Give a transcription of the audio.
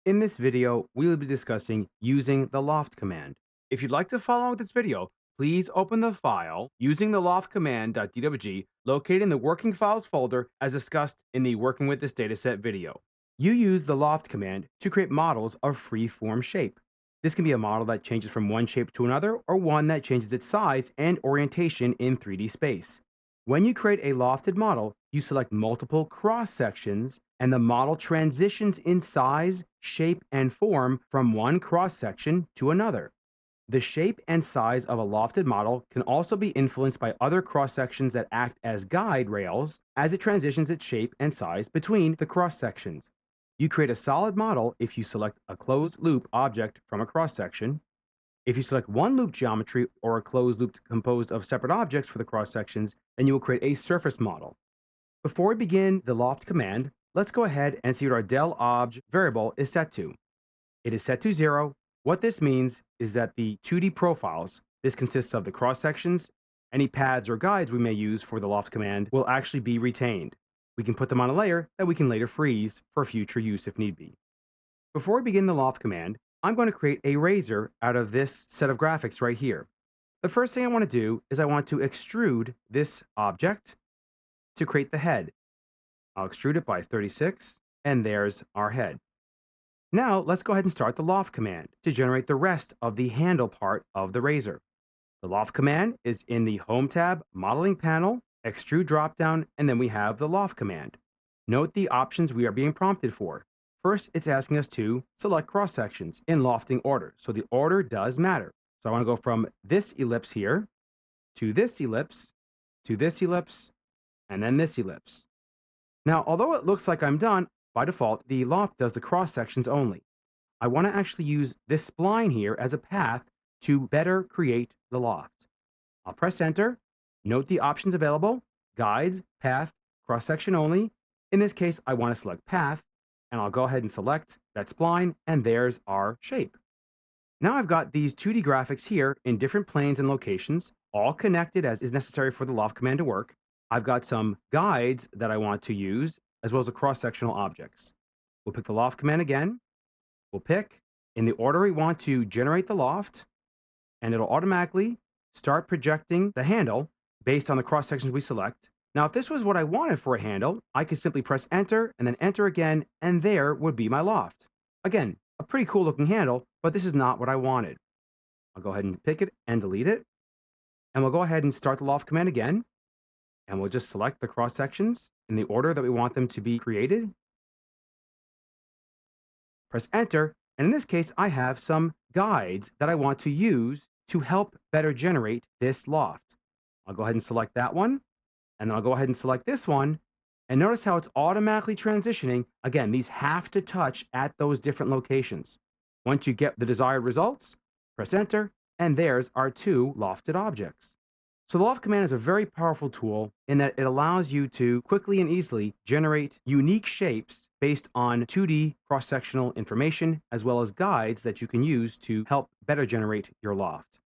In this video, we will be discussing using the Loft command. If you'd like to follow with this video, please open the file using the loft command.dwg located in the Working Files folder as discussed in the Working with this dataset video. You use the Loft command to create models of free-form shape. This can be a model that changes from one shape to another or one that changes its size and orientation in 3D space. When you create a lofted model, you select multiple cross-sections and the model transitions in size, shape, and form from one cross-section to another. The shape and size of a lofted model can also be influenced by other cross-sections that act as guide rails as it transitions its shape and size between the cross-sections. You create a solid model if you select a closed loop object from a cross-section. If you select one loop geometry or a closed loop composed of separate objects for the cross-sections, then you will create a surface model. Before we begin the loft command, let's go ahead and see what our del_obj variable is set to. It is set to 0. What this means is that the 2D profiles, this consists of the cross-sections, any paths or guides we may use for the loft command, will actually be retained. We can put them on a layer that we can later freeze for future use if need be. Before we begin the loft command, I'm going to create a razor out of this set of graphics right here. The first thing I want to do is I want to extrude this object to create the head. I'll extrude it by 36, and there's our head. Now let's go ahead and start the loft command to generate the rest of the handle part of the razor. The loft command is in the Home tab, Modeling panel, Extrude dropdown, and then we have the loft command. Note the options we are being prompted for. First, it's asking us to select cross-sections in lofting order, so the order does matter. So I want to go from this ellipse here, to this ellipse, to this ellipse, and then this ellipse. Now, although it looks like I'm done, by default, the loft does the cross-sections only. I want to actually use this spline here as a path to better create the loft. I'll press enter. Note the options available: guides, path, cross-section only. In this case, I want to select path, and I'll go ahead and select that spline, and there's our shape. Now I've got these 2D graphics here in different planes and locations, all connected as is necessary for the loft command to work. I've got some guides that I want to use, as well as the cross-sectional objects. We'll pick the loft command again. We'll pick in the order we want to generate the loft, and it'll automatically start projecting the handle based on the cross-sections we select. Now, if this was what I wanted for a handle, I could simply press enter and then enter again, and there would be my loft. Again, a pretty cool looking handle, but this is not what I wanted. I'll go ahead and pick it and delete it. And we'll go ahead and start the loft command again. And we'll just select the cross sections in the order that we want them to be created. Press enter. And in this case, I have some guides that I want to use to help better generate this loft. I'll go ahead and select that one. And then I'll go ahead and select this one. And notice how it's automatically transitioning. Again, these have to touch at those different locations. Once you get the desired results, press enter, and there's our two lofted objects. So the loft command is a very powerful tool in that it allows you to quickly and easily generate unique shapes based on 2D cross-sectional information, as well as guides that you can use to help better generate your loft.